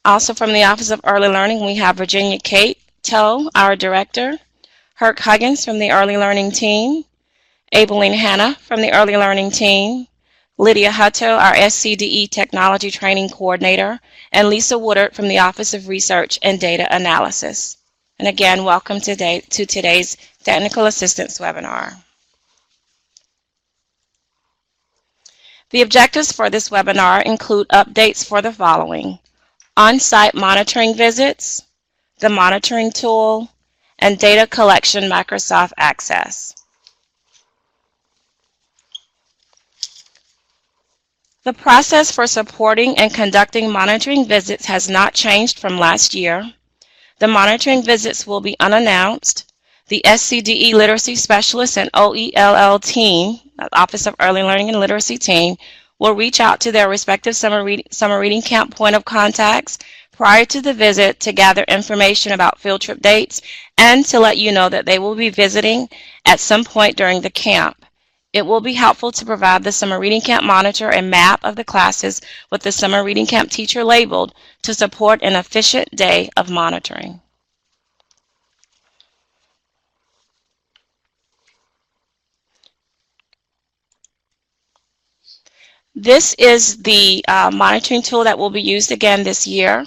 Also from the Office of Early Learning, we have Virginia Kate Toe, our Director, Herc Huggins from the Early Learning Team, Abeline Hanna from the Early Learning Team, Lydia Hutto, our SCDE Technology Training Coordinator, and Lisa Woodard from the Office of Research and Data Analysis. And again, welcome to today's Technical Assistance webinar. The objectives for this webinar include updates for the following: on-site monitoring visits, the monitoring tool, and data collection Microsoft Access. The process for supporting and conducting monitoring visits has not changed from last year. The monitoring visits will be unannounced. The SCDE Literacy Specialist and OELL team, Office of Early Learning and Literacy team, will reach out to their respective summer reading camp point of contacts prior to the visit to gather information about field trip dates and to let you know that they will be visiting at some point during the camp. It will be helpful to provide the summer reading camp monitor a map of the classes with the summer reading camp teacher labeled to support an efficient day of monitoring. This is the monitoring tool that will be used again this year.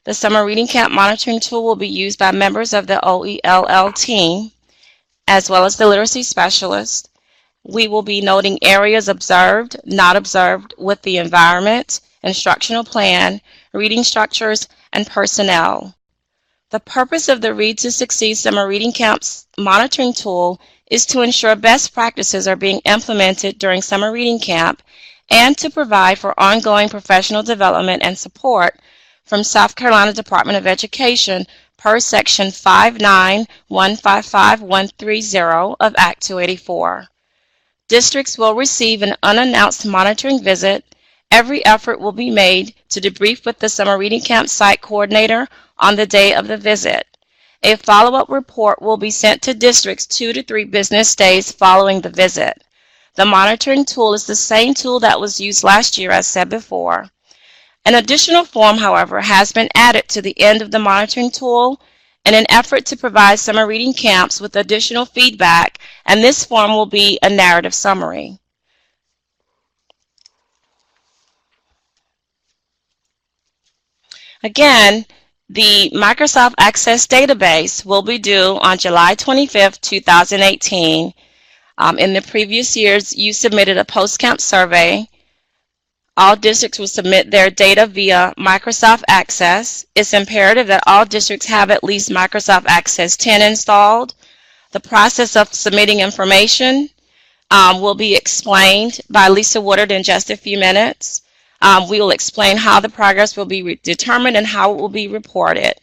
The summer reading camp monitoring tool will be used by members of the OELL team as well as the literacy specialist. We will be noting areas observed, not observed with the environment, instructional plan, reading structures, and personnel. The purpose of the Read to Succeed Summer Reading Camp's monitoring tool is to ensure best practices are being implemented during summer reading camp and to provide for ongoing professional development and support from South Carolina Department of Education per Section 59155.130 of Act 284. Districts will receive an unannounced monitoring visit. Every effort will be made to debrief with the summer reading camp site coordinator on the day of the visit. A follow-up report will be sent to districts 2 to 3 business days following the visit. The monitoring tool is the same tool that was used last year, as said before. An additional form, however, has been added to the end of the monitoring tool in an effort to provide summer reading camps with additional feedback, and this form will be a narrative summary. Again, the Microsoft Access database will be due on July 25th, 2018. In the previous years, you submitted a post-camp survey. All districts will submit their data via Microsoft Access. It's imperative that all districts have at least Microsoft Access 10 installed. The process of submitting information will be explained by Lisa Woodard in just a few minutes. We will explain how the progress will be determined and how it will be reported.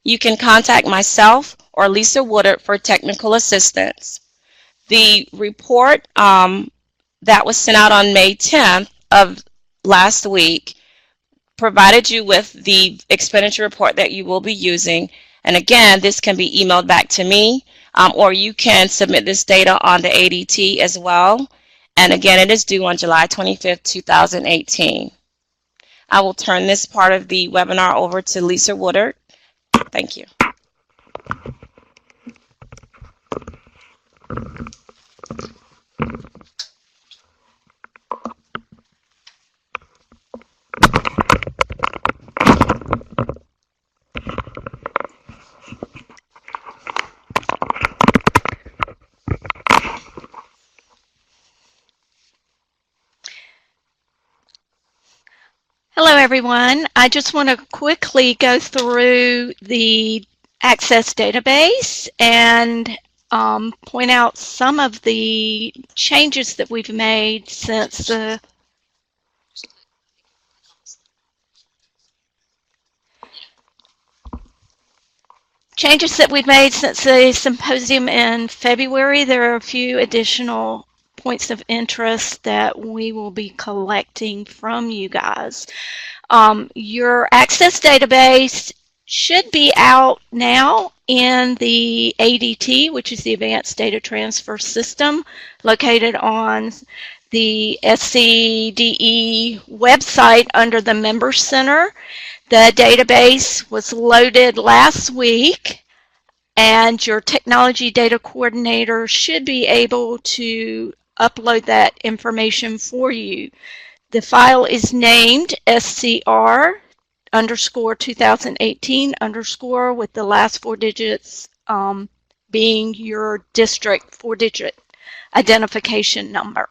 You can contact myself or Lisa Woodard for technical assistance. The report that was sent out on May 10th of last week provided you with the expenditure report that you will be using. And again, this can be emailed back to me, or you can submit this data on the ADT as well. And again, it is due on July 25th, 2018. I will turn this part of the webinar over to Lisa Woodard. Thank you. Hello everyone. I just want to quickly go through the Access database and point out some of the changes that we've made since the symposium in February. There are a few additional points of interest that we will be collecting from you guys. Your Access database should be out now in the ADT, which is the Advanced Data Transfer System, located on the SCDE website under the Member Center. The database was loaded last week, and your technology data coordinator should be able to upload that information for you. The file is named SCR underscore 2018 underscore with the last 4 digits being your district 4-digit identification number.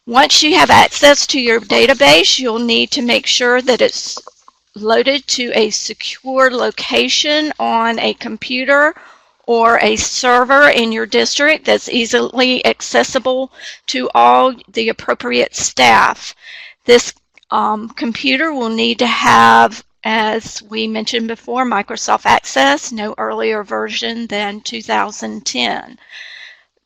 Once you have access to your database, you'll need to make sure that it's loaded to a secure location on a computer or a server in your district that's easily accessible to all the appropriate staff. This computer will need to have, as we mentioned before, Microsoft Access, no earlier version than 2010.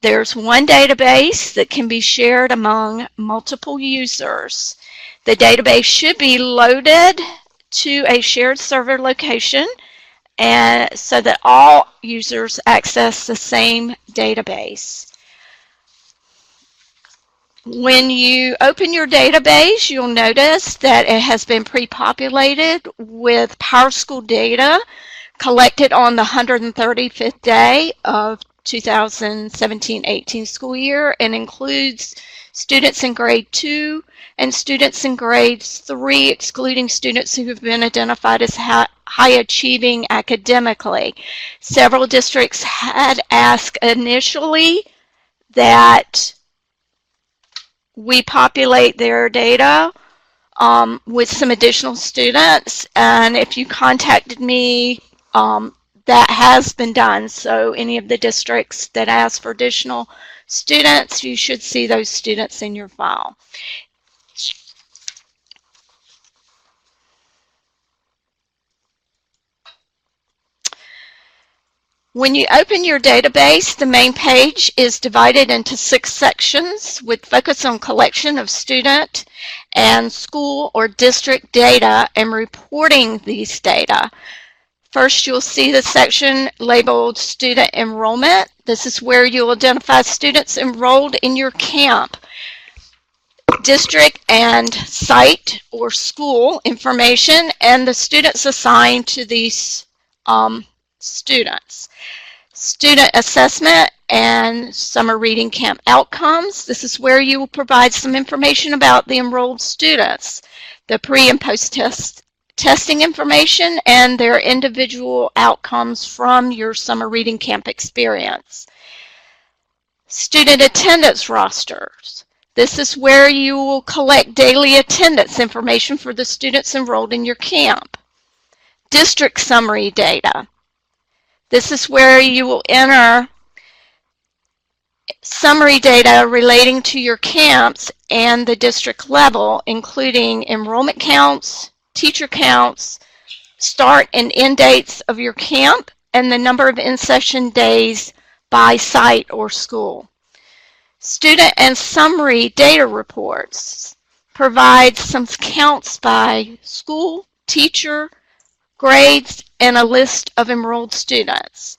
There's one database that can be shared among multiple users. The database should be loaded to a shared server location and so that all users access the same database. When you open your database, you'll notice that it has been pre-populated with PowerSchool data collected on the 135th day of 2017-18 school year and includes students in grade 2 and students in grade 3, excluding students who have been identified as high achieving academically. Several districts had asked initially that we populate their data with some additional students, and if you contacted me, that has been done. So any of the districts that ask for additional students, you should see those students in your file. When you open your database, the main page is divided into 6 sections with focus on collection of student and school or district data and reporting these data. First, you'll see the section labeled Student Enrollment. This is where you'll identify students enrolled in your camp. District and site or school information and the students assigned to these students. Student assessment and summer reading camp outcomes. This is where you will provide some information about the enrolled students, the pre and post testing information, and their individual outcomes from your summer reading camp experience. Student attendance rosters. This is where you will collect daily attendance information for the students enrolled in your camp. District summary data. This is where you will enter summary data relating to your camps and the district level, including enrollment counts, teacher counts, start and end dates of your camp, and the number of in-session days by site or school. Student and summary data reports provide some counts by school, teacher, grades, and a list of enrolled students.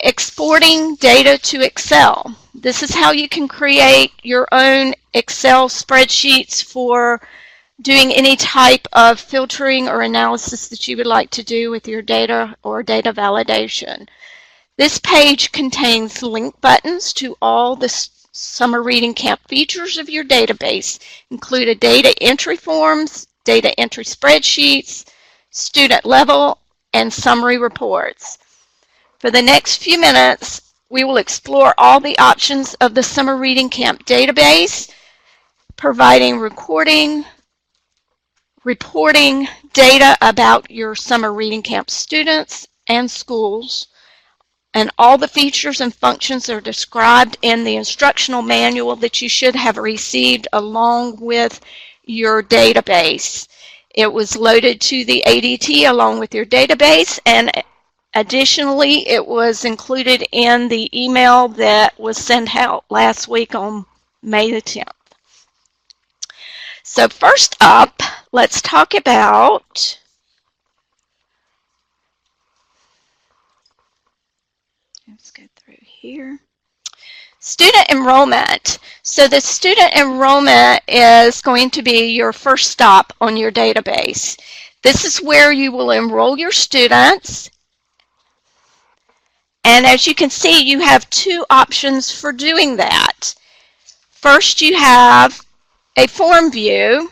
Exporting data to Excel. This is how you can create your own Excel spreadsheets for doing any type of filtering or analysis that you would like to do with your data or data validation. This page contains link buttons to all the summer reading camp features of your database, including data entry forms, data entry spreadsheets, student level, and summary reports. For the next few minutes, we will explore all the options of the summer reading camp database, providing reporting data about your summer reading camp students and schools, and all the features and functions are described in the instructional manual that you should have received along with your database. It was loaded to the ADT along with your database, and additionally, it was included in the email that was sent out last week on May the 10th. So first up, let's talk about let's go through here. Student enrollment. So the student enrollment is going to be your first stop on your database. This is where you will enroll your students. And as you can see, you have two options for doing that. First, you have a form view.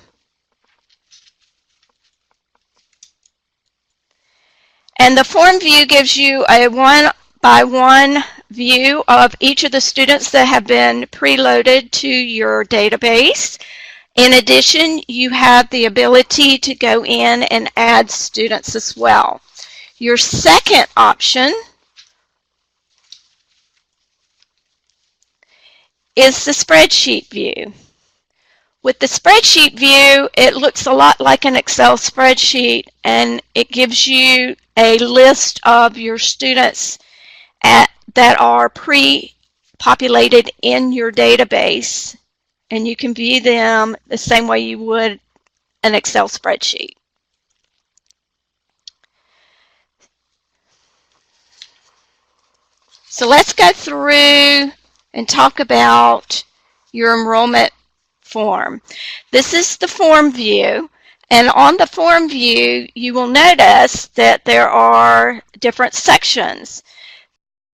And the form view gives you a one-by-one view of each of the students that have been preloaded to your database. In addition, you have the ability to go in and add students as well. Your second option is the spreadsheet view. With the spreadsheet view, it looks a lot like an Excel spreadsheet, and it gives you a list of your students that are pre-populated in your database, and you can view them the same way you would an Excel spreadsheet. So let's go through and talk about your enrollment form. This is the form view, and on the form view you will notice that there are different sections.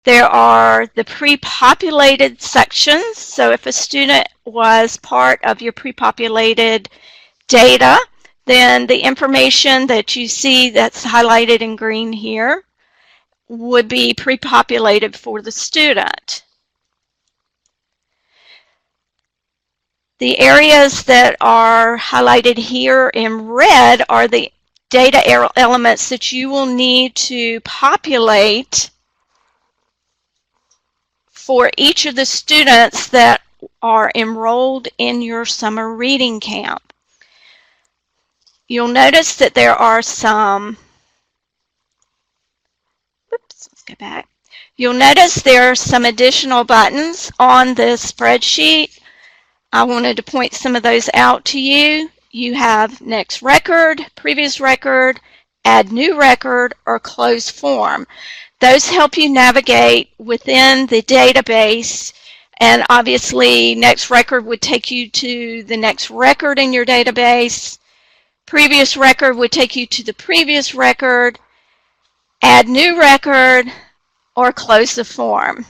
There are the pre-populated sections, so if a student was part of your pre-populated data, then the information that you see that's highlighted in green here would be pre-populated for the student. The areas that are highlighted here in red are the data elements that you will need to populate for each of the students that are enrolled in your summer reading camp. You'll notice that there are some, oops, let's go back. You'll notice there are some additional buttons on this spreadsheet. I wanted to point some of those out to you. You have Next Record, Previous Record, Add New Record, or Close Form. Those help you navigate within the database, and obviously Next Record would take you to the next record in your database. Previous Record would take you to the previous record. Add New Record, or Close the Form.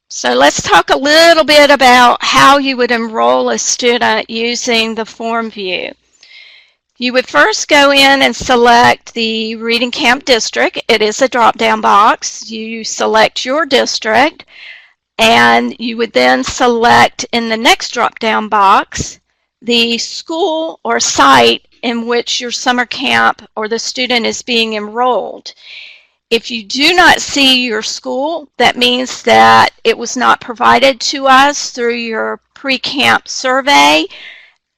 So let's talk a little bit about how you would enroll a student using the form view. You would first go in and select the Reading Camp District. It is a drop-down box. You select your district, and you would then select in the next drop-down box the school or site in which your summer camp or the student is being enrolled. If you do not see your school, that means that it was not provided to us through your pre-camp survey.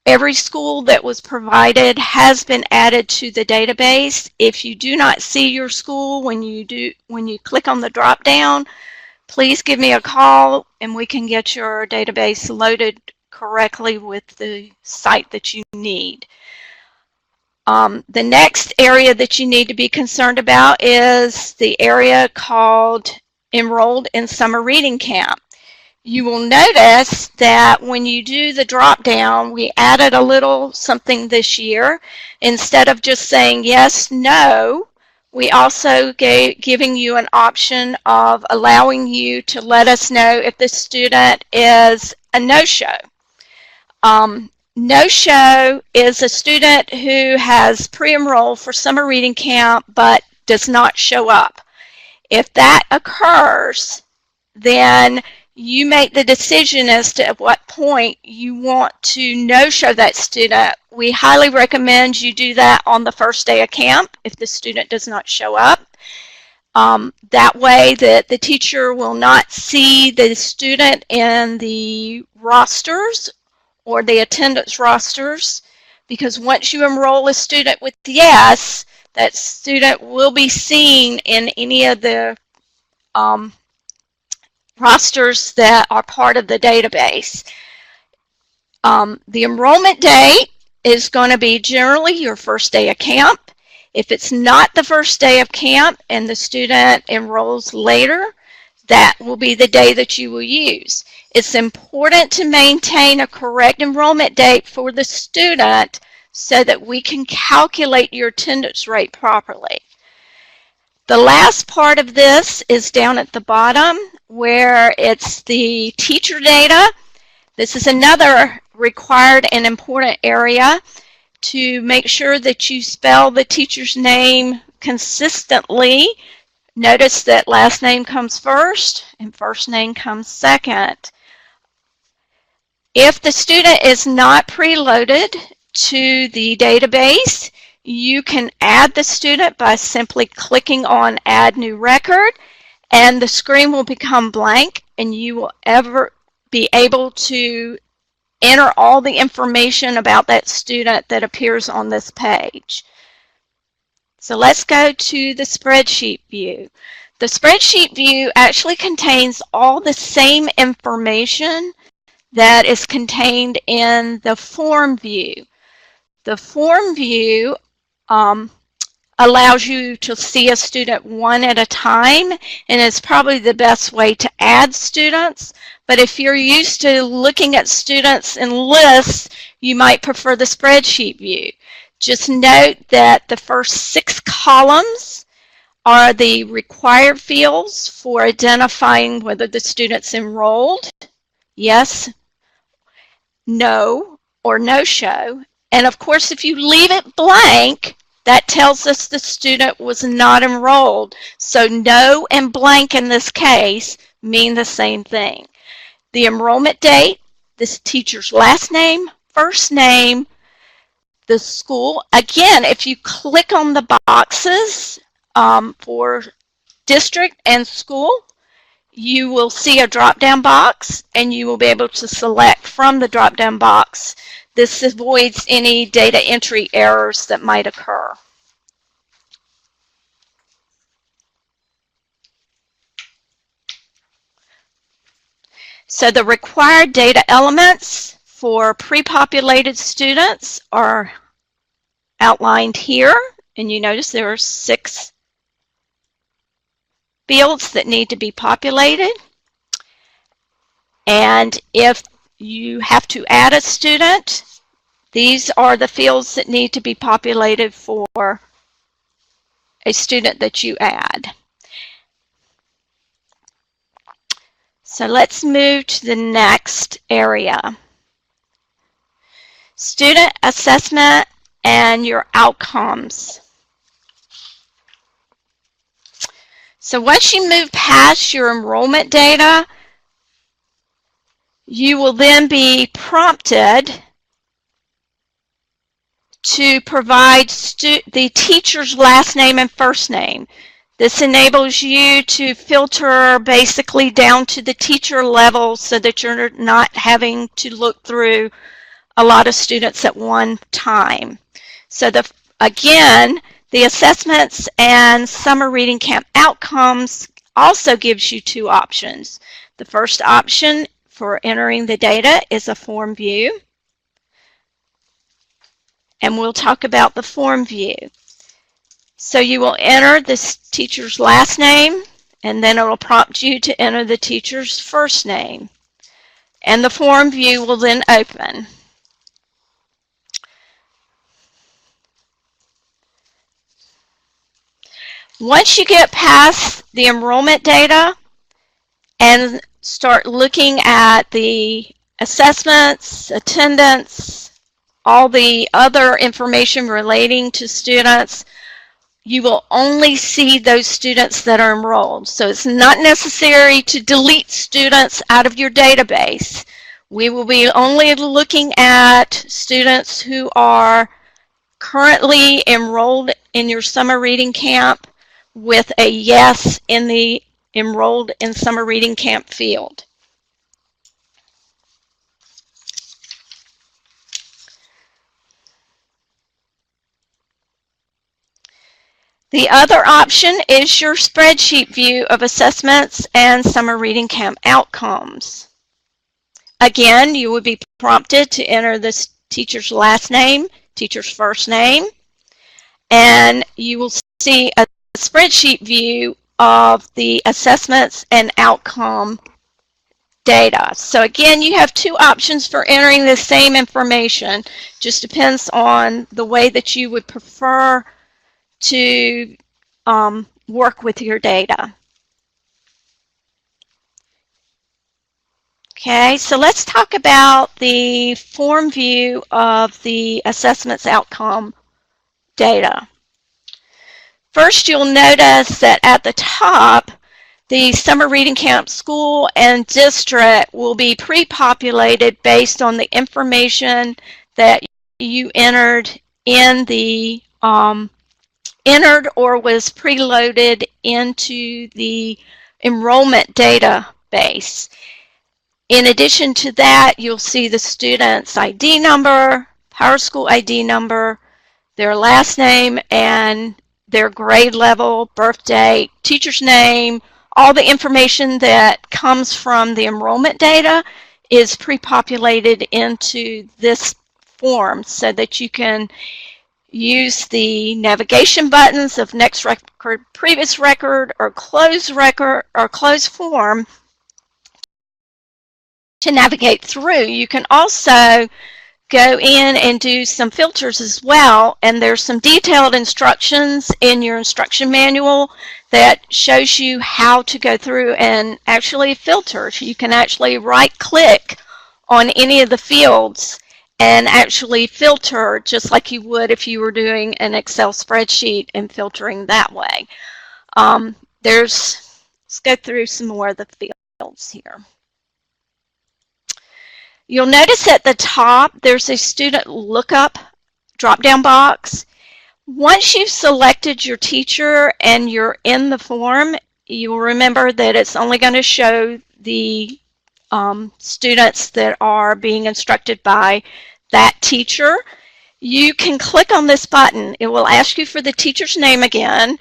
Every school that was provided has been added to the database. If you do not see your school when you click on the drop down, please give me a call and we can get your database loaded correctly with the site that you need. The next area that you need to be concerned about is the area called Enrolled in Summer Reading Camp. You will notice that when you do the drop down, we added a little something this year. Instead of just saying yes, no, we also giving you an option of allowing you to let us know if the student is a no-show. No-show is a student who has pre-enrolled for summer reading camp but does not show up. If that occurs, then you make the decision as to at what point you want to no-show that student. We highly recommend you do that on the first day of camp if the student does not show up. That way that the teacher will not see the student in the rosters or the attendance rosters, because once you enroll a student with yes, that student will be seen in any of the rosters that are part of the database. The enrollment date is going to be generally your first day of camp. If it's not the first day of camp and the student enrolls later, that will be the day that you will use. It's important to maintain a correct enrollment date for the student so that we can calculate your attendance rate properly. The last part of this is down at the bottom where it's the teacher data. This is another required and important area to make sure that you spell the teacher's name consistently. Notice that last name comes first and first name comes second. If the student is not preloaded to the database, you can add the student by simply clicking on Add New Record, and the screen will become blank and you will be able to enter all the information about that student that appears on this page. So let's go to the spreadsheet view. The spreadsheet view actually contains all the same information that is contained in the form view. The form view allows you to see a student one at a time, and it's probably the best way to add students. But if you're used to looking at students in lists, you might prefer the spreadsheet view. Just note that the first 6 columns are the required fields for identifying whether the student's enrolled, yes, no, or no-show. And of course, if you leave it blank, that tells us the student was not enrolled. So no and blank in this case mean the same thing. The enrollment date, this teacher's last name, first name, the school. Again, if you click on the boxes for district and school, you will see a drop-down box and you will be able to select from the drop-down box. This avoids any data entry errors that might occur. So the required data elements for pre-populated students are outlined here, and you notice there are 6 fields that need to be populated. And if you have to add a student, these are the fields that need to be populated for a student that you add. So let's move to the next area. Student assessment and your outcomes. So once you move past your enrollment data, you will then be prompted to provide the teacher's last name and first name. This enables you to filter basically down to the teacher level so that you're not having to look through a lot of students at one time. So again, the assessments and summer reading camp outcomes also gives you 2 options. The first option for entering the data is a form view. And we'll talk about the form view. So you will enter this teacher's last name, and then it will prompt you to enter the teacher's first name. And the form view will then open. Once you get past the enrollment data and start looking at the assessments, attendance, all the other information relating to students, you will only see those students that are enrolled. So it's not necessary to delete students out of your database. We will be only looking at students who are currently enrolled in your summer reading camp with a yes in the enrolled in summer reading camp field. The other option is your spreadsheet view of assessments and summer reading camp outcomes. Again, you will be prompted to enter this teacher's last name, teacher's first name, and you will see a spreadsheet view of the assessments and outcome data. So again, you have two options for entering the same information. Just depends on the way that you would prefer to work with your data. Okay, so let's talk about the form view of the assessments outcome data. First, you'll notice that at the top, the Summer Reading Camp school and district will be pre-populated based on the information that you entered in the entered or was preloaded into the enrollment database. In addition to that, you'll see the student's ID number, PowerSchool ID number, their last name, and their grade level, birth date, teacher's name. All the information that comes from the enrollment data is pre-populated into this form so that you can use the navigation buttons of next record, previous record, or close record, or close form to navigate through. You can also go in and do some filters as well, and there's some detailed instructions in your instruction manual that shows you how to go through and actually filter. You can actually right-click on any of the fields and actually filter just like you would if you were doing an Excel spreadsheet and filtering that way. Let's go through some more of the fields here. You'll notice at the top there's a student lookup drop-down box. Once you've selected your teacher and you're in the form, you'll remember that it's only going to show the students that are being instructed by that teacher. You can click on this button. It will ask you for the teacher's name again,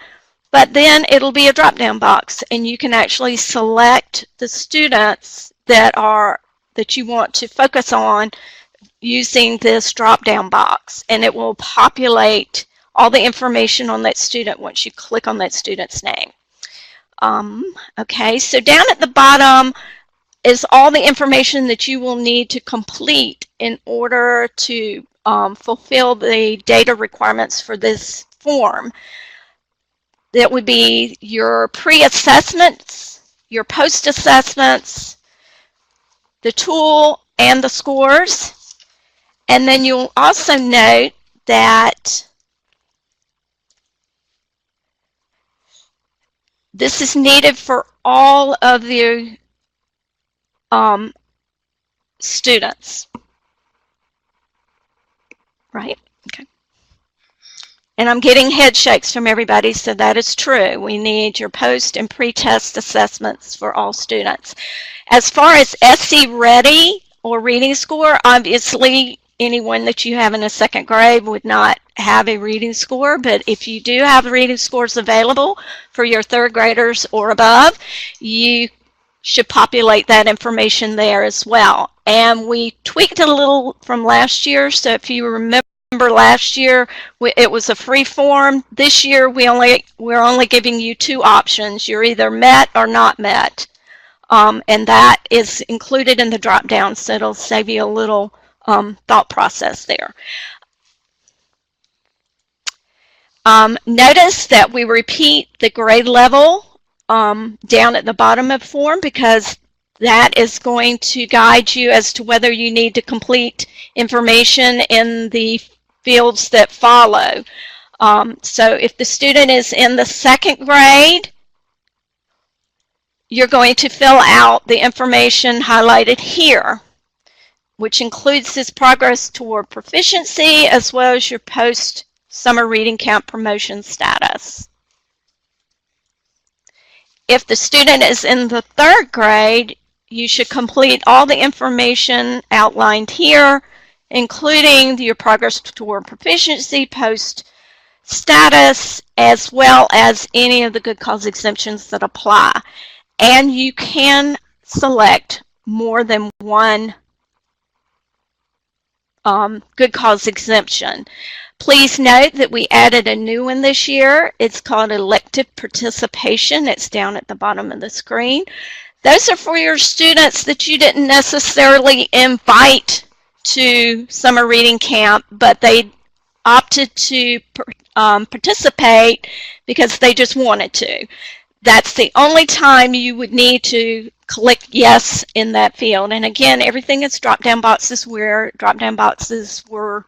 but then it'll be a drop-down box, and you can actually select the students that you want to focus on using this drop-down box, and it will populate all the information on that student once you click on that student's name. Okay, so down at the bottom is all the information that you will need to complete in order to fulfill the data requirements for this form. That would be your pre-assessments, your post-assessments, the tool, and the scores. And then you'll also note that this is needed for all of the students. Right? Okay. And I'm getting head shakes from everybody, so that is true. We need your post and pre-test assessments for all students. As far as SC Ready or reading score, obviously anyone that you have in a second grade would not have a reading score, but if you do have reading scores available for your third graders or above, you should populate that information there as well. And we tweaked it a little from last year, so if you remember last year it was a free form. This year we're only giving you two options. You're either met or not met. And that is included in the drop down, so it'll save you a little thought process there. Notice that we repeat the grade level down at the bottom of the form, because that is going to guide you as to whether you need to complete information in the fields that follow. So if the student is in the second grade, you're going to fill out the information highlighted here, which includes his progress toward proficiency as well as your post-summer reading camp promotion status. If the student is in the third grade, you should complete all the information outlined here, including your progress toward proficiency, post status, as well as any of the good cause exemptions that apply. And you can select more than one good cause exemption. Please note that we added a new one this year. It's called elective participation. It's down at the bottom of the screen. Those are for your students that you didn't necessarily invite to summer reading camp, but they opted to participate because they just wanted to. That's the only time you would need to click yes in that field. And again, everything is drop-down boxes where drop-down boxes were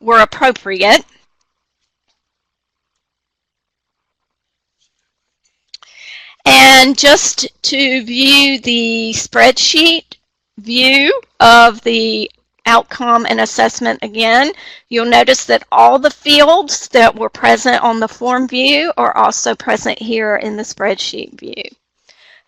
appropriate. And just to view the spreadsheet view of the outcome and assessment again, you'll notice that all the fields that were present on the form view are also present here in the spreadsheet view,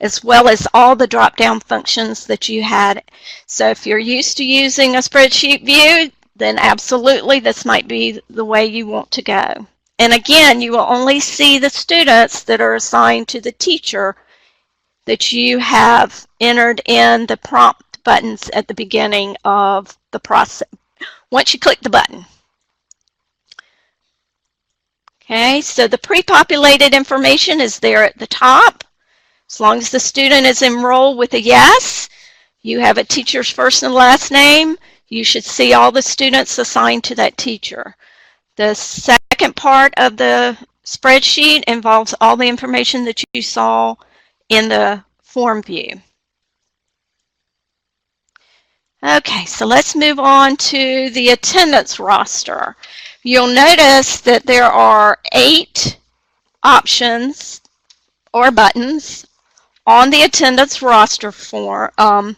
as well as all the drop-down functions that you had. So if you're used to using a spreadsheet view, then absolutely this might be the way you want to go. And again, you will only see the students that are assigned to the teacher that you have entered in the prompt buttons at the beginning of the process, once you click the button. Okay, so the pre-populated information is there at the top. As long as the student is enrolled with a yes, you have a teacher's first and last name, you should see all the students assigned to that teacher. The second part of the spreadsheet involves all the information that you saw in the form view. Okay, so let's move on to the attendance roster. You'll notice that there are 8 options or buttons on the attendance roster form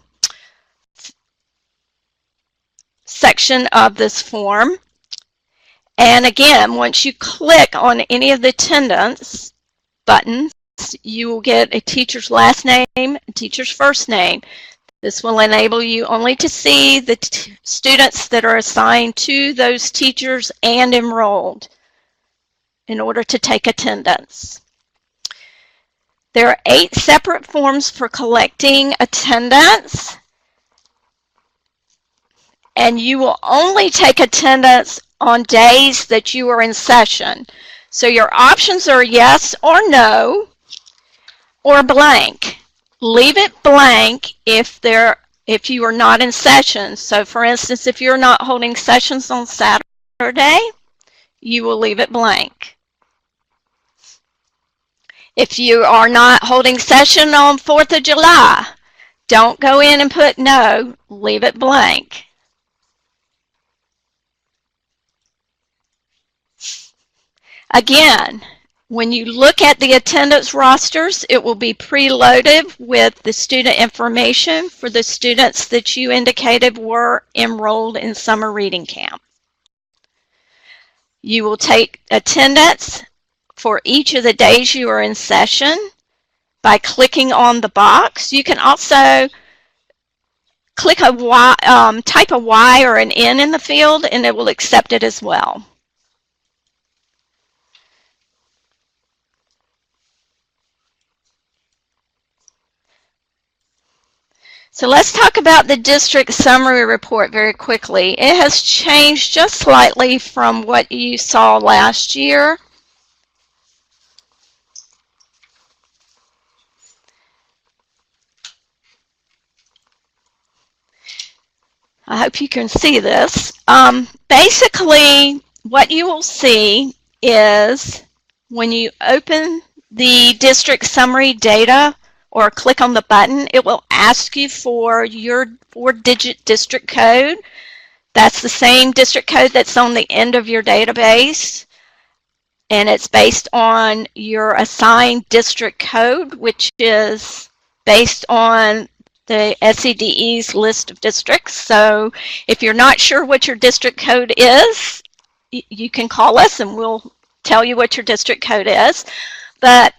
section of this form. And again, once you click on any of the attendance buttons, you will get a teacher's last name, a teacher's first name. This will enable you only to see the students that are assigned to those teachers and enrolled in order to take attendance. There are 8 separate forms for collecting attendance, and you will only take attendance on days that you are in session. So your options are yes or no or blank. Leave it blank if you are not in session. So for instance, if you're not holding sessions on Saturday, you will leave it blank. If you are not holding session on 4th of July, don't go in and put no, leave it blank. Again, when you look at the attendance rosters, it will be preloaded with the student information for the students that you indicated were enrolled in summer reading camp. You will take attendance for each of the days you are in session by clicking on the box. You can also click a Y, type a Y or an N in the field, and it will accept it as well. So let's talk about the district summary report very quickly. It has changed just slightly from what you saw last year. I hope you can see this. Basically, what you will see is when you open the district summary data or click on the button, it will ask you for your 4-digit district code. That's the same district code that's on the end of your database, and it's based on your assigned district code, which is based on the SCDE's list of districts. So if you're not sure what your district code is, you can call us and we'll tell you what your district code is. But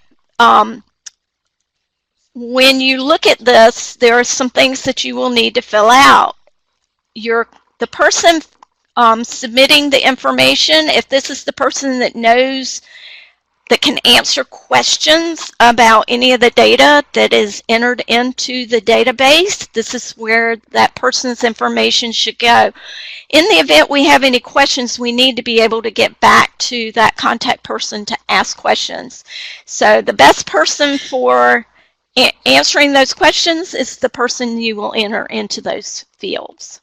when you look at this, there are some things that you will need to fill out. The person submitting the information, if this is the person that knows that can answer questions about any of the data that is entered into the database. This is where that person's information should go. In the event we have any questions, we need to be able to get back to that contact person to ask questions. So the best person for answering those questions is the person you will enter into those fields.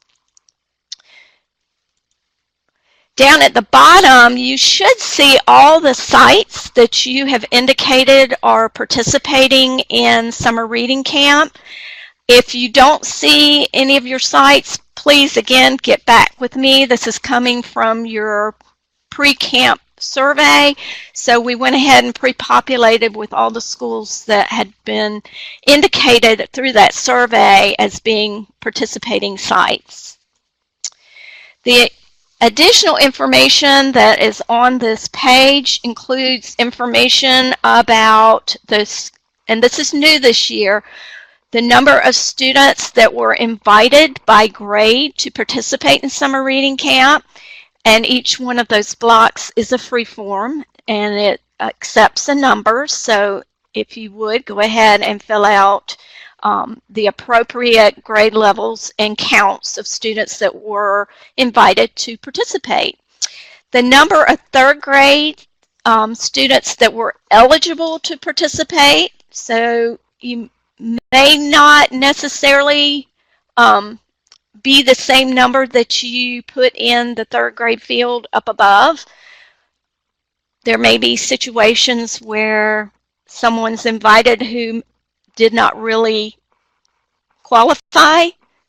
Down at the bottom, you should see all the sites that you have indicated are participating in summer reading camp. If you don't see any of your sites, please again get back with me. This is coming from your pre-camp survey. So we went ahead and pre-populated with all the schools that had been indicated through that survey as being participating sites. The additional information that is on this page includes information about this, and this is new this year, the number of students that were invited by grade to participate in summer reading camp, and each one of those blocks is a free form and it accepts a number. So if you would go ahead and fill out the appropriate grade levels and counts of students that were invited to participate. The number of third grade students that were eligible to participate, so you may not necessarily be the same number that you put in the third grade field up above. There may be situations where someone's invited who did not really qualify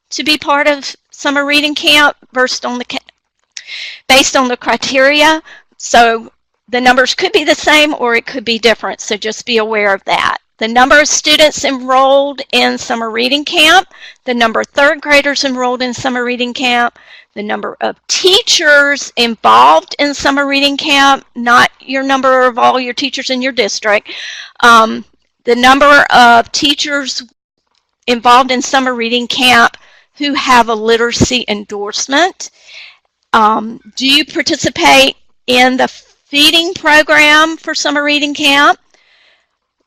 to be part of summer reading camp based on the criteria. So the numbers could be the same or it could be different, so just be aware of that. The number of students enrolled in summer reading camp, the number of third graders enrolled in summer reading camp, the number of teachers involved in summer reading camp, not your number of all your teachers in your district, the number of teachers involved in summer reading camp who have a literacy endorsement. Do you participate in the feeding program for summer reading camp?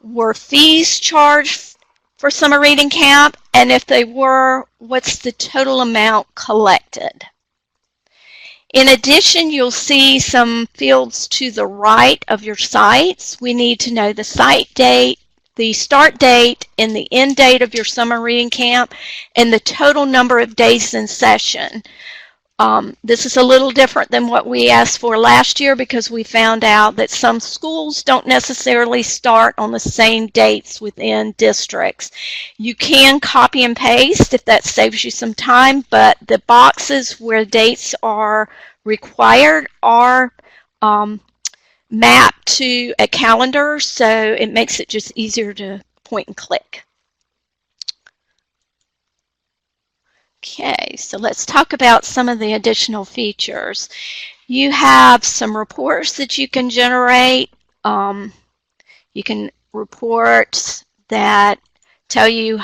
Were fees charged for summer reading camp? And if they were, what's the total amount collected? In addition, you'll see some fields to the right of your sites. We need to know the site date, the start date, and the end date of your summer reading camp, and the total number of days in session. This is a little different than what we asked for last year because we found out that some schools don't necessarily start on the same dates within districts. You can copy and paste if that saves you some time, but the boxes where dates are required are mapped to a calendar, so it makes it just easier to point and click. Okay, so let's talk about some of the additional features. You have some reports that you can generate. You can reports that tell you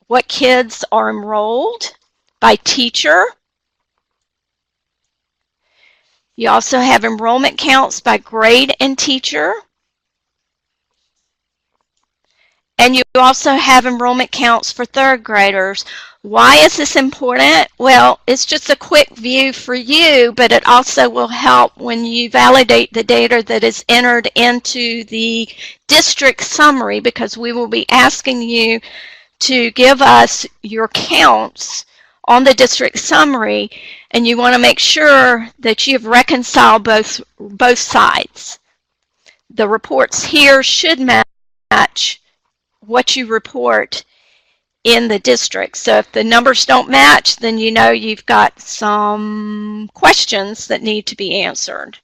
what kids are enrolled by teacher. You also have enrollment counts by grade and teacher. And you also have enrollment counts for third graders. Why is this important? Well, it's just a quick view for you, but it also will help when you validate the data that is entered into the district summary, because we will be asking you to give us your counts on the district summary, and you want to make sure that you've reconciled both sides. The reports here should match what you report in the district. So if the numbers don't match, then you know you've got some questions that need to be answered.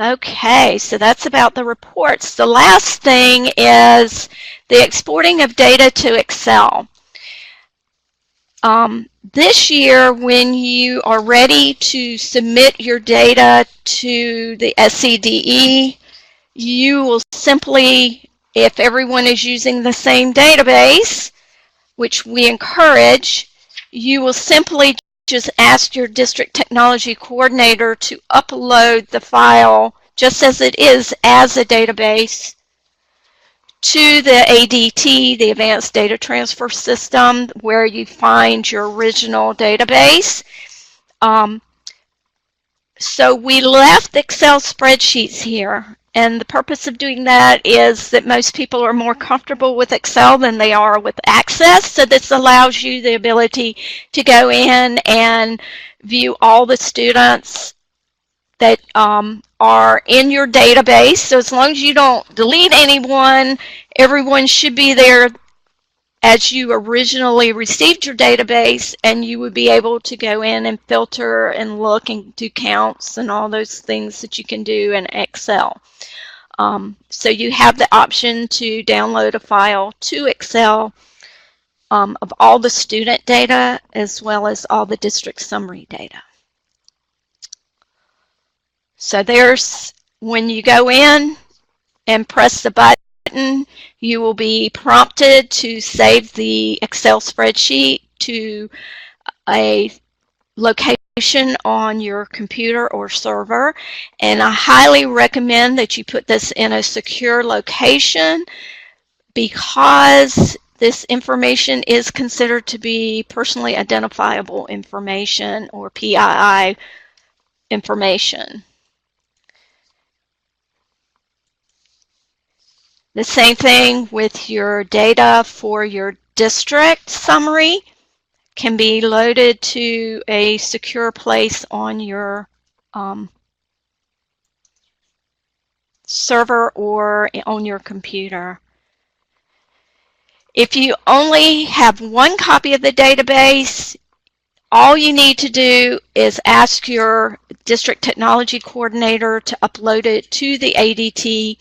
Okay, so that's about the reports. The last thing is the exporting of data to Excel. This year, when you are ready to submit your data to the SCDE, you will simply, if everyone is using the same database, which we encourage, you will simply just ask your district technology coordinator to upload the file just as it is as a database to the ADT, the Advanced Data Transfer System, where you find your original database. So we left Excel spreadsheets here, and the purpose of doing that is that most people are more comfortable with Excel than they are with Access. So this allows you the ability to go in and view all the students that are in your database. So as long as you don't delete anyone, everyone should be there as you originally received your database, and you would be able to go in and filter and look and do counts and all those things that you can do in Excel. So you have the option to download a file to Excel of all the student data as well as all the district summary data. So there's, when you go in and press the button, you will be prompted to save the Excel spreadsheet to a location on your computer or server. And I highly recommend that you put this in a secure location, because this information is considered to be personally identifiable information, or PII information. The same thing with your data for your district summary can be loaded to a secure place on your server or on your computer. If you only have one copy of the database, all you need to do is ask your district technology coordinator to upload it to the ADT,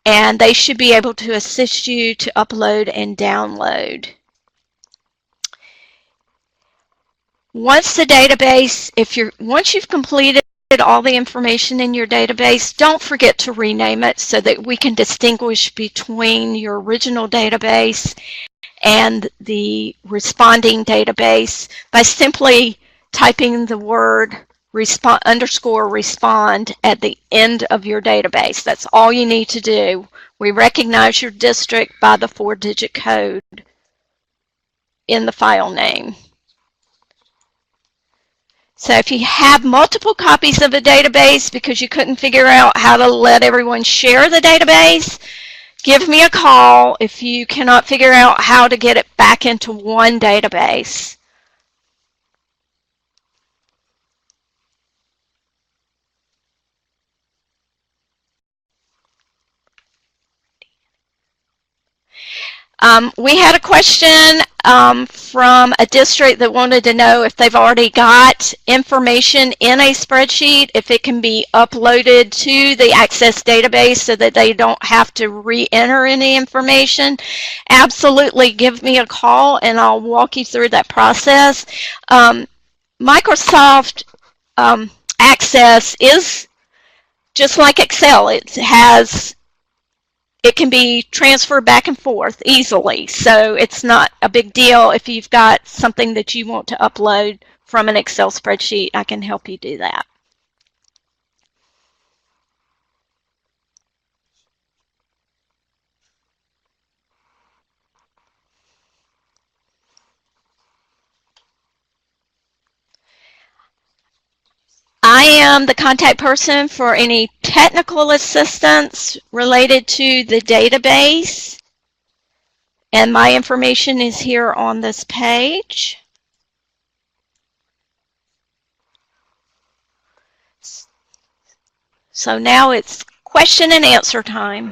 and they should be able to assist you to upload and download. Once the database, once you've completed all the information in your database, don't forget to rename it so that we can distinguish between your original database and the responding database by simply typing the word _respond at the end of your database. That's all you need to do. We recognize your district by the 4-digit code in the file name. So if you have multiple copies of a database because you couldn't figure out how to let everyone share the database, give me a call if you cannot figure out how to get it back into one database. We had a question from a district that wanted to know if they've already got information in a spreadsheet, if it can be uploaded to the Access database so that they don't have to re-enter any information. Absolutely, give me a call and I'll walk you through that process. Microsoft Access is just like Excel. It can be transferred back and forth easily, so it's not a big deal. If you've got something that you want to upload from an Excel spreadsheet, I can help you do that. I am the contact person for any technical assistance related to the database, and my information is here on this page. So now it's question and answer time.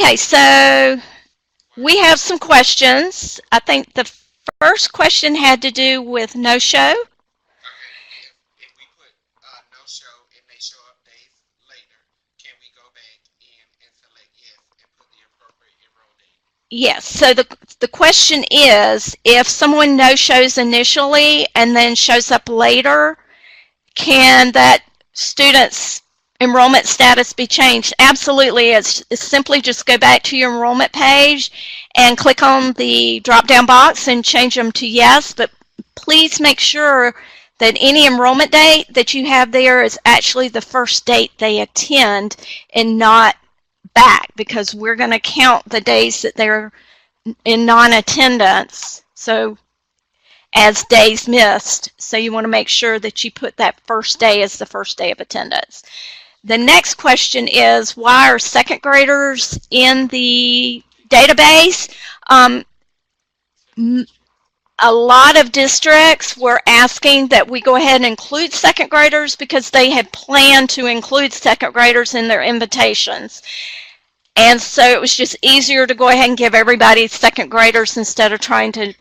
Okay, so we have some questions. I think the first question had to do with no-show. If we put no show and they show up days later, can we go back and select yes and put the appropriate enroll date? Yes, so the question is, if someone no-shows initially and then shows up later, can that student's enrollment status be changed? Absolutely. It's simply just go back to your enrollment page and click on the drop-down box and change them to yes, but please make sure that any enrollment date that you have there is actually the first date they attend and not back, because we're going to count the days that they're in non-attendance as days missed. So you want to make sure that you put that first day as the first day of attendance. The next question is, why are second graders in the database? A lot of districts were asking that we go ahead and include second graders because they had planned to include second graders in their invitations. And so it was just easier to go ahead and give everybody second graders instead of trying to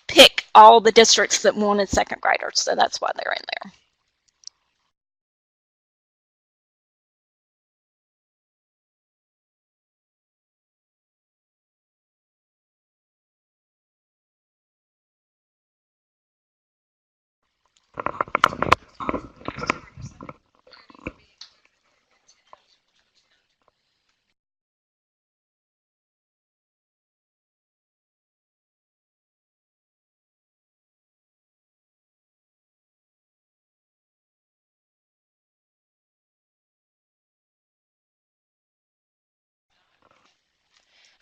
pick all the districts that wanted second graders. So that's why they're in there.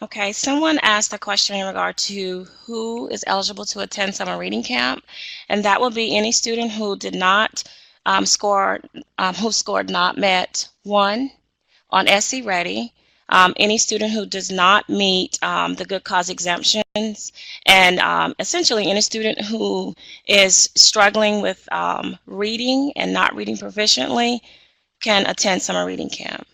Okay, someone asked a question in regard to who is eligible to attend summer reading camp, and that will be any student who did not who scored not met 1 on SC Ready, any student who does not meet the good cause exemptions, and essentially any student who is struggling with reading and not reading proficiently can attend summer reading camp.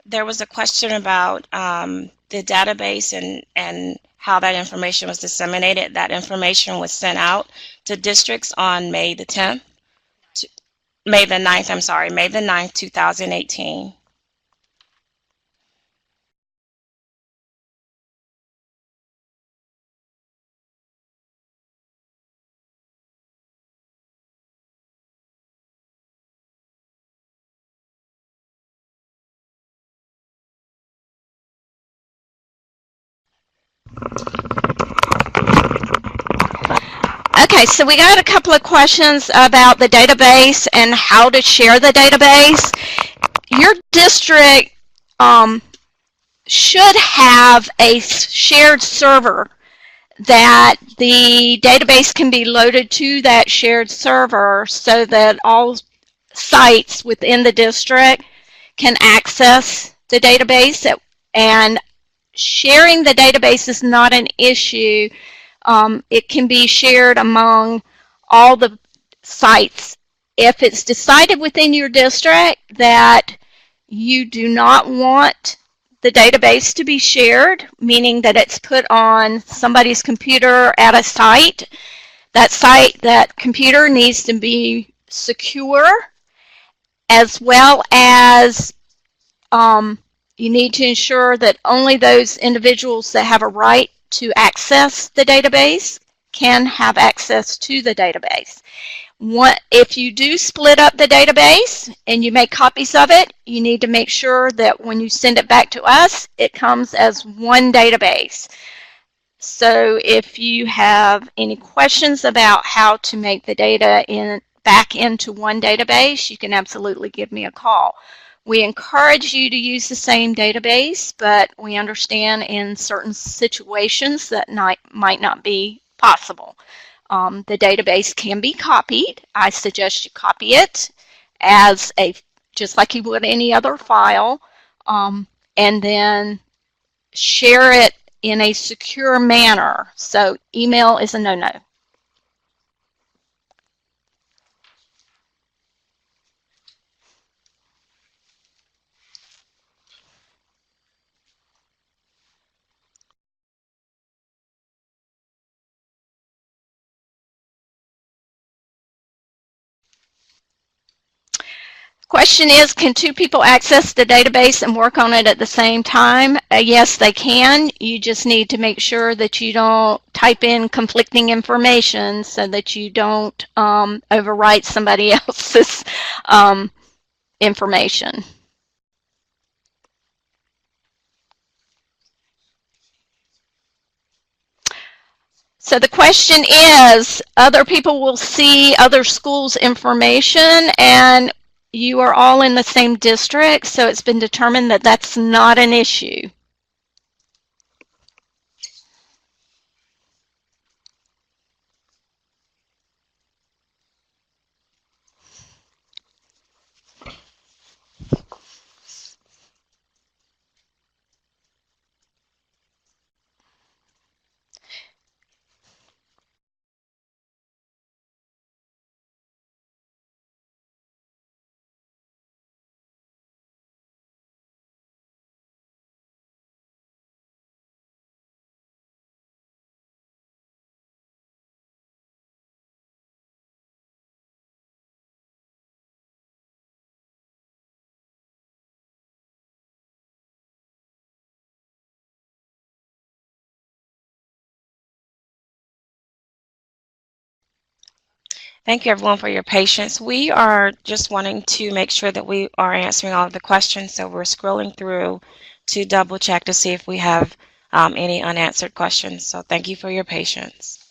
There was a question about the database and how that information was disseminated. That information was sent out to districts on May the 10th, May the 9th, I'm sorry, May the 9th, 2018. Okay, so we got a couple of questions about the database and how to share the database. Your district should have a shared server that the database can be loaded to that shared server so that all sites within the district can access the database, and sharing the database is not an issue. It can be shared among all the sites. If it's decided within your district that you do not want the database to be shared, meaning that it's put on somebody's computer at a site, that computer needs to be secure, as well as you need to ensure that only those individuals that have a right to access the database can have access to the database. If you do split up the database and you make copies of it, you need to make sure that when you send it back to us, it comes as one database. So if you have any questions about how to make the data back into one database, you can absolutely give me a call. We encourage you to use the same database, but we understand in certain situations that might not be possible. The database can be copied. I suggest you copy it as a just like you would any other file, and then share it in a secure manner. So email is a no-no. Question is, can two people access the database and work on it at the same time? Yes, they can. You just need to make sure that you don't type in conflicting information so that you don't overwrite somebody else's information. So the question is, other people will see other schools' information, and you are all in the same district, so it's been determined that that's not an issue. Thank you everyone for your patience. We are just wanting to make sure that we are answering all of the questions, so we're scrolling through to double check to see if we have any unanswered questions. So thank you for your patience.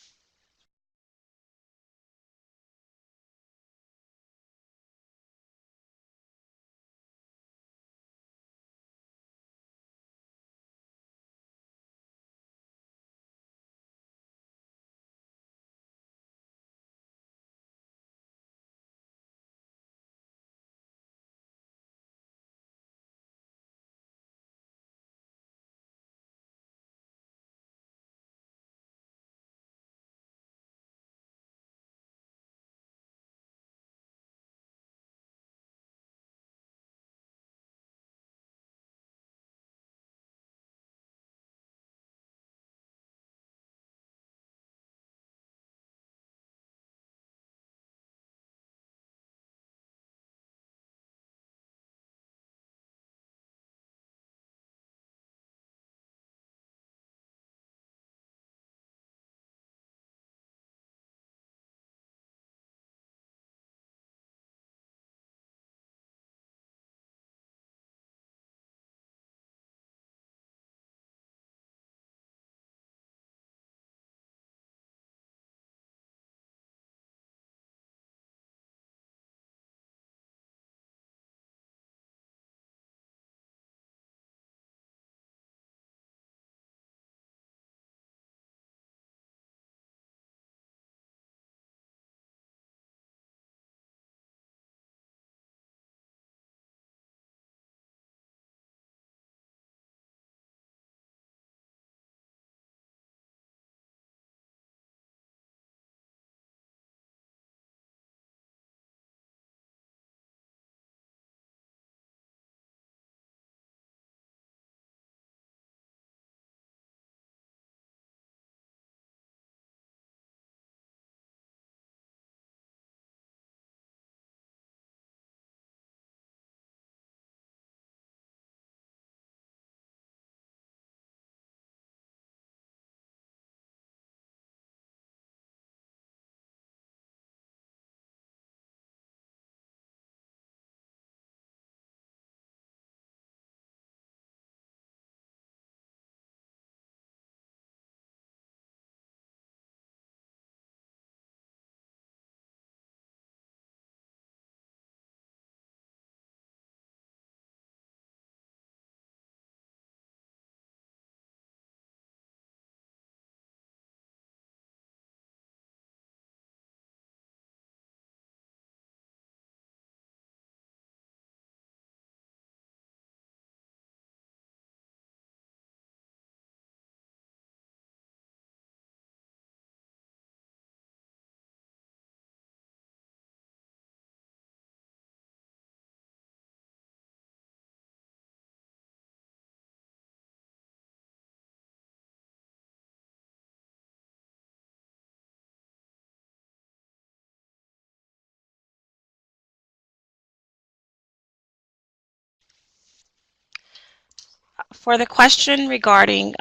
For the question regarding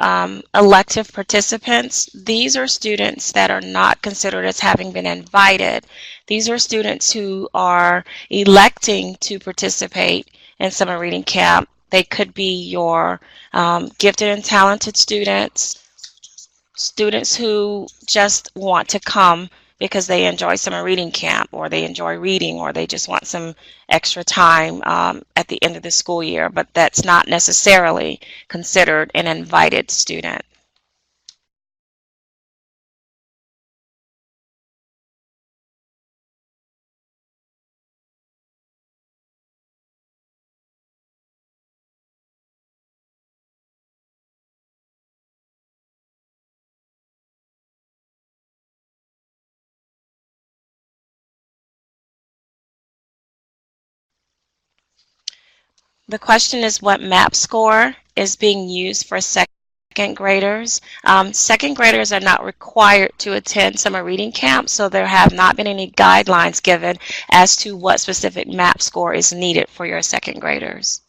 elective participants, these are students that are not considered as having been invited. These are students who are electing to participate in summer reading camp. They could be your gifted and talented students, students who just want to come because they enjoy summer reading camp, or they enjoy reading, or they just want some extra time at the end of the school year, but that's not necessarily considered an invited student. The question is what MAP score is being used for second graders. Second graders are not required to attend summer reading camp, so there have not been any guidelines given as to what specific MAP score is needed for your second graders.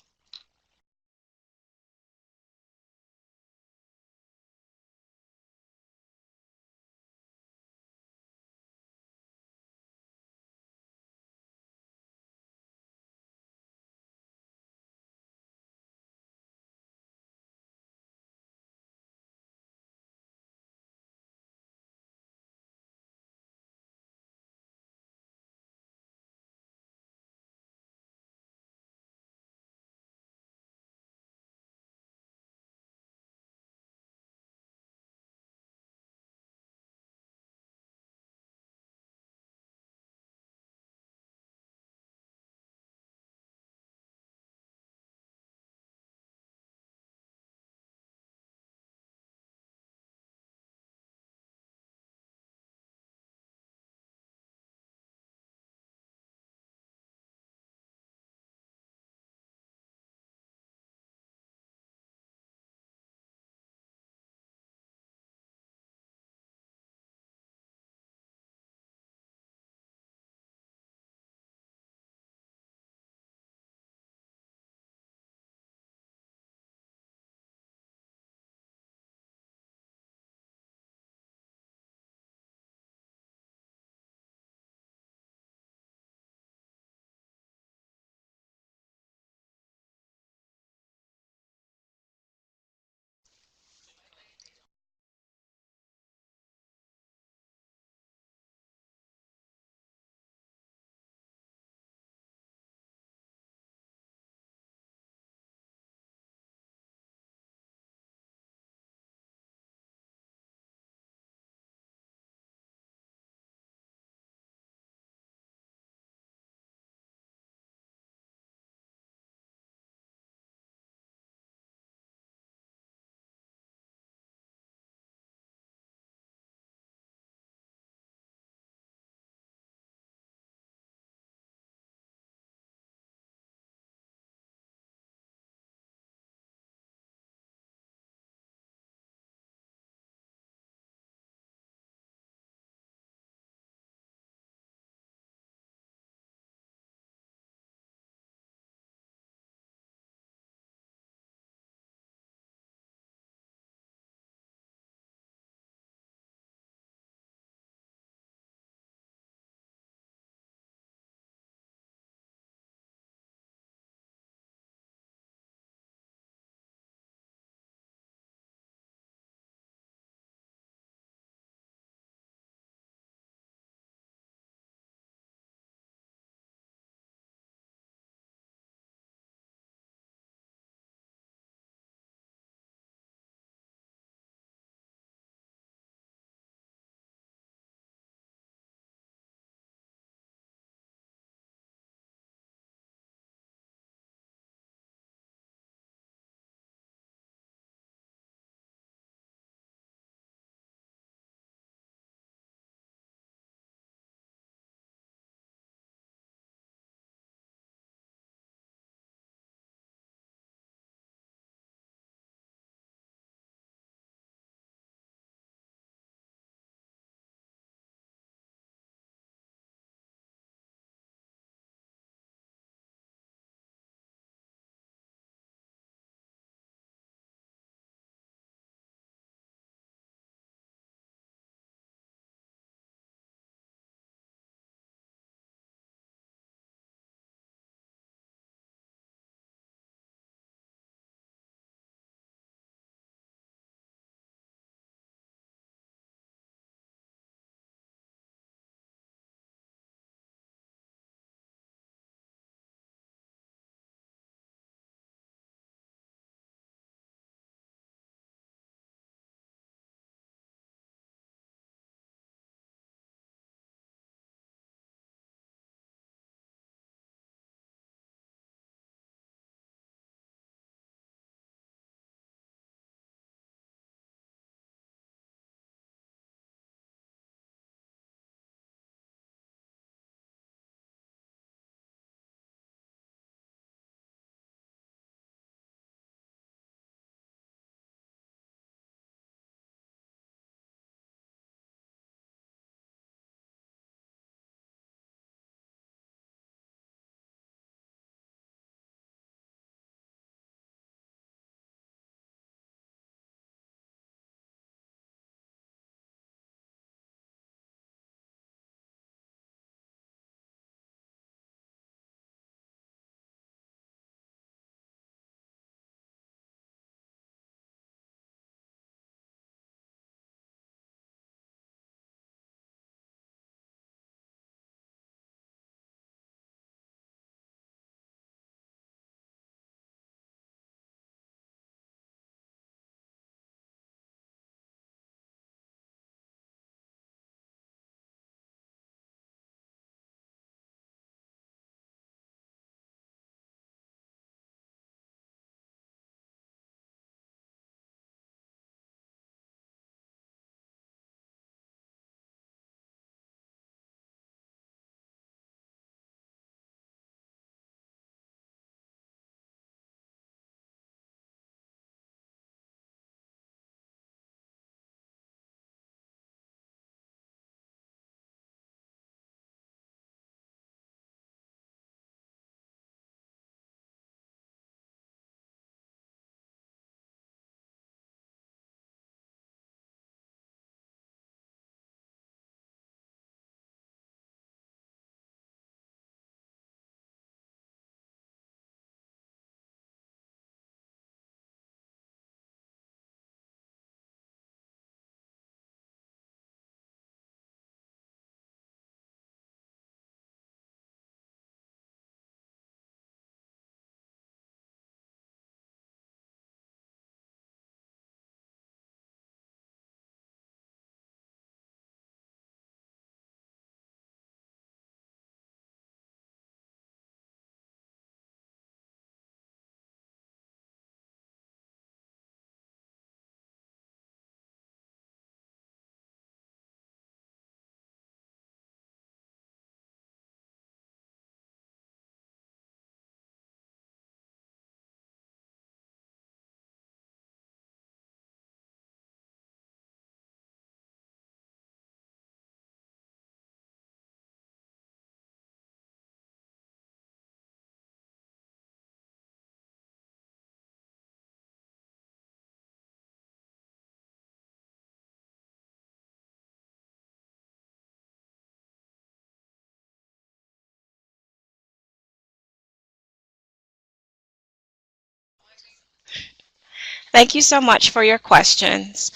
Thank you so much for your questions.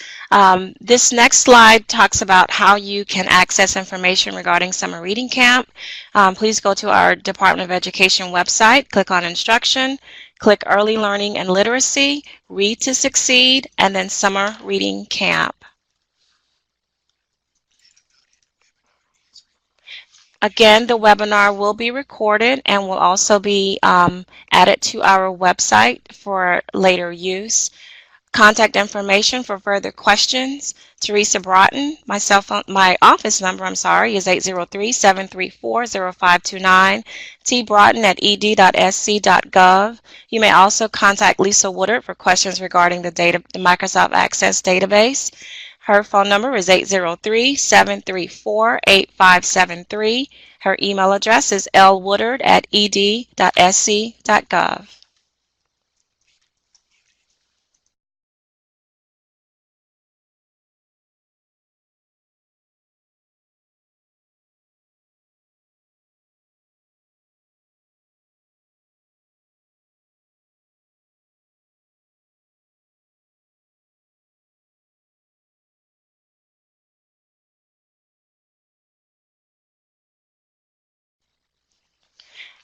This next slide talks about how you can access information regarding Summer Reading Camp. Please go to our Department of Education website, click on Instruction, click Early Learning and Literacy, Read to Succeed, and then Summer Reading Camp. Again, the webinar will be recorded and will also be added to our website for later use. Contact information for further questions: Teresa Broughton. My office number, is 803-734-0529. tbroughton@ed.sc.gov. You may also contact Lisa Woodard for questions regarding the Microsoft Access database. Her phone number is 803-734-8573. Her email address is lwoodard@ed.sc.gov.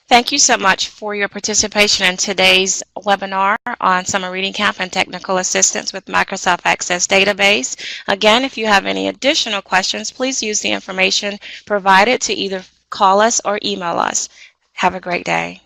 Thank you so much for your participation in today's webinar on Summer Reading Camp and Technical Assistance with Microsoft Access Database. Again, if you have any additional questions, please use the information provided to either call us or email us. Have a great day.